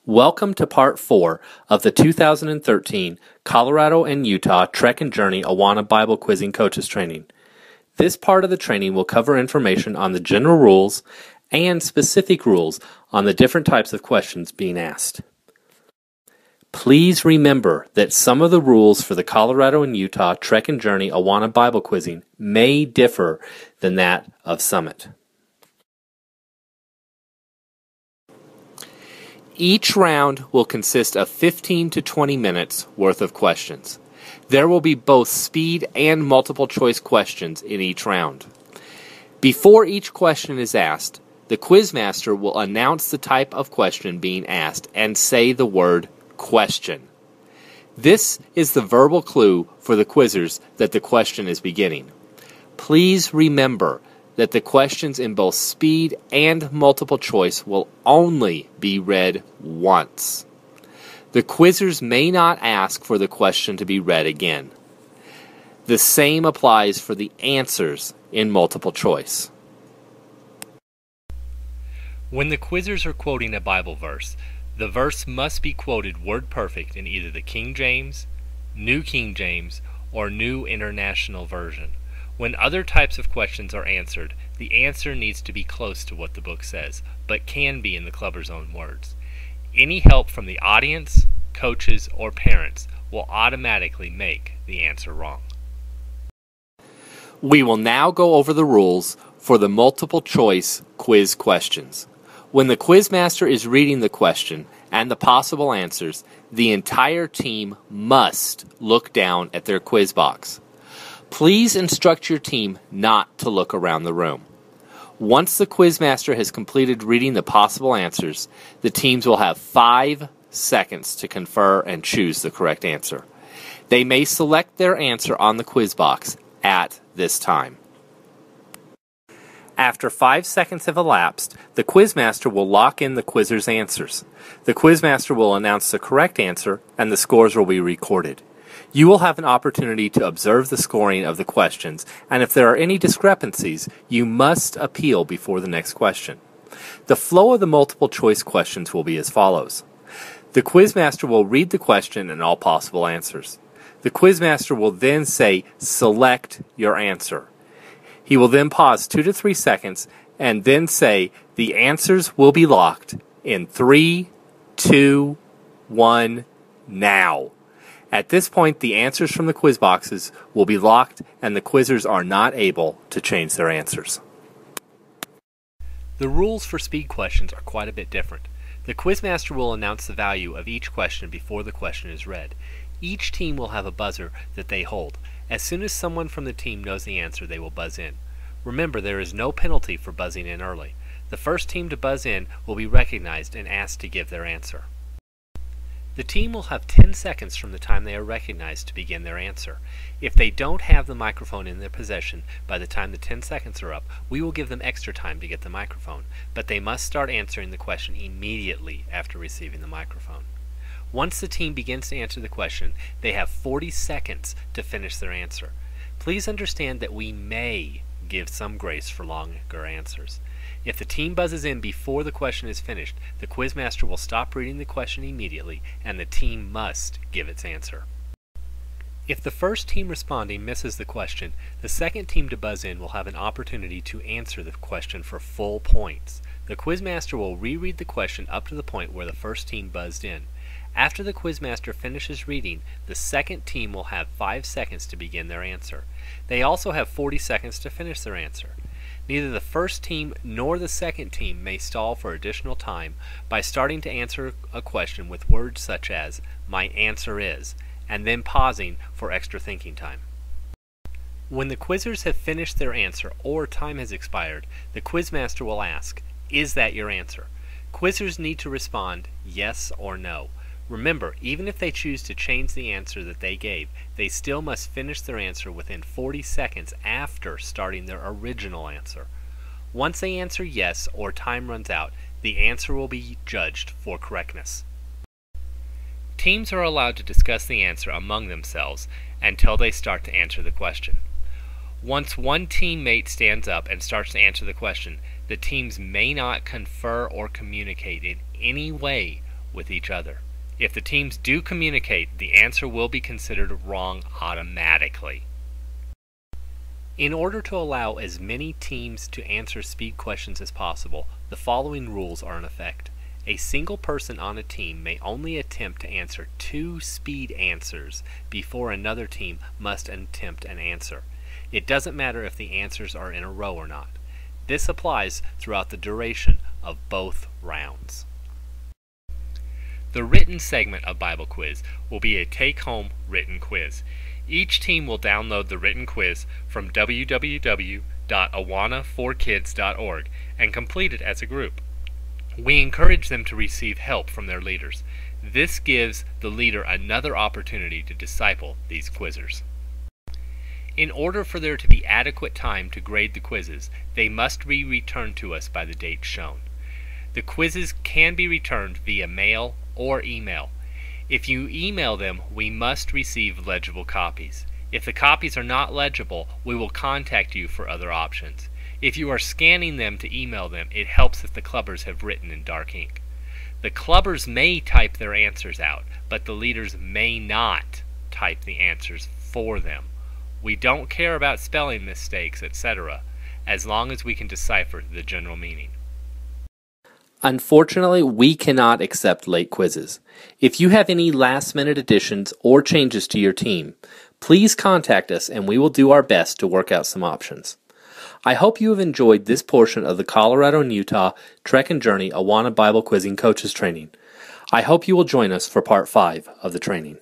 Welcome to Part 4 of the 2013 Colorado and Utah Trek and Journey Awana Bible Quizzing Coaches Training. This part of the training will cover information on the general rules and specific rules on the different types of questions being asked. Please remember that some of the rules for the Colorado and Utah Trek and Journey Awana Bible Quizzing may differ than that of Summit. Each round will consist of 15 to 20 minutes worth of questions. There will be both speed and multiple choice questions in each round. Before each question is asked, the quizmaster will announce the type of question being asked and say the word question. This is the verbal clue for the quizzers that the question is beginning. Please remember that the questions in both speed and multiple choice will only be read once. The quizzers may not ask for the question to be read again. The same applies for the answers in multiple choice. When the quizzers are quoting a Bible verse, the verse must be quoted word perfect in either the King James, New King James, or New International Version. When other types of questions are answered, the answer needs to be close to what the book says, but can be in the clubber's own words. Any help from the audience, coaches, or parents will automatically make the answer wrong. We will now go over the rules for the multiple choice quiz questions. When the quizmaster is reading the question and the possible answers, the entire team must look down at their quiz box. Please instruct your team not to look around the room. Once the quizmaster has completed reading the possible answers, the teams will have 5 seconds to confer and choose the correct answer. They may select their answer on the quiz box at this time. After 5 seconds have elapsed, the quizmaster will lock in the quizzer's answers. The quizmaster will announce the correct answer and the scores will be recorded. You will have an opportunity to observe the scoring of the questions, and if there are any discrepancies, you must appeal before the next question. The flow of the multiple choice questions will be as follows. The quizmaster will read the question and all possible answers. The quizmaster will then say, "Select your answer." He will then pause 2 to 3 seconds and then say, "The answers will be locked in 3, 2, 1, now." At this point, the answers from the quiz boxes will be locked and the quizzers are not able to change their answers. The rules for speed questions are quite a bit different. The quizmaster will announce the value of each question before the question is read. Each team will have a buzzer that they hold. As soon as someone from the team knows the answer, they will buzz in. Remember, there is no penalty for buzzing in early. The first team to buzz in will be recognized and asked to give their answer. The team will have 10 seconds from the time they are recognized to begin their answer. If they don't have the microphone in their possession by the time the 10 seconds are up, we will give them extra time to get the microphone, but they must start answering the question immediately after receiving the microphone. Once the team begins to answer the question, they have 40 seconds to finish their answer. Please understand that we may give some grace for longer answers. If the team buzzes in before the question is finished, the quizmaster will stop reading the question immediately and the team must give its answer. If the first team responding misses the question, the second team to buzz in will have an opportunity to answer the question for full points. The quizmaster will reread the question up to the point where the first team buzzed in. After the quizmaster finishes reading, the second team will have 5 seconds to begin their answer. They also have 40 seconds to finish their answer. Neither the first team nor the second team may stall for additional time by starting to answer a question with words such as, "My answer is," and then pausing for extra thinking time. When the quizzers have finished their answer or time has expired, the quizmaster will ask, "Is that your answer?" Quizzers need to respond yes or no. Remember, even if they choose to change the answer that they gave, they still must finish their answer within 40 seconds after starting their original answer. Once they answer yes or time runs out, the answer will be judged for correctness. Teams are allowed to discuss the answer among themselves until they start to answer the question. Once one teammate stands up and starts to answer the question, the teams may not confer or communicate in any way with each other. If the teams do communicate, the answer will be considered wrong automatically. In order to allow as many teams to answer speed questions as possible, the following rules are in effect. A single person on a team may only attempt to answer 2 speed answers before another team must attempt an answer. It doesn't matter if the answers are in a row or not. This applies throughout the duration of both rounds. The written segment of Bible Quiz will be a take-home written quiz. Each team will download the written quiz from www.awanaforkids.org and complete it as a group. We encourage them to receive help from their leaders. This gives the leader another opportunity to disciple these quizzers. In order for there to be adequate time to grade the quizzes, they must be returned to us by the date shown. The quizzes can be returned via mail or email. If you email them, we must receive legible copies. If the copies are not legible, we will contact you for other options. If you are scanning them to email them, it helps if the clubbers have written in dark ink. The clubbers may type their answers out, but the leaders may not type the answers for them. We don't care about spelling mistakes, etc., as long as we can decipher the general meaning. Unfortunately, we cannot accept late quizzes. If you have any last-minute additions or changes to your team, please contact us and we will do our best to work out some options. I hope you have enjoyed this portion of the Colorado and Utah Trek and Journey Awana Bible Quizzing Coaches Training. I hope you will join us for Part 5 of the training.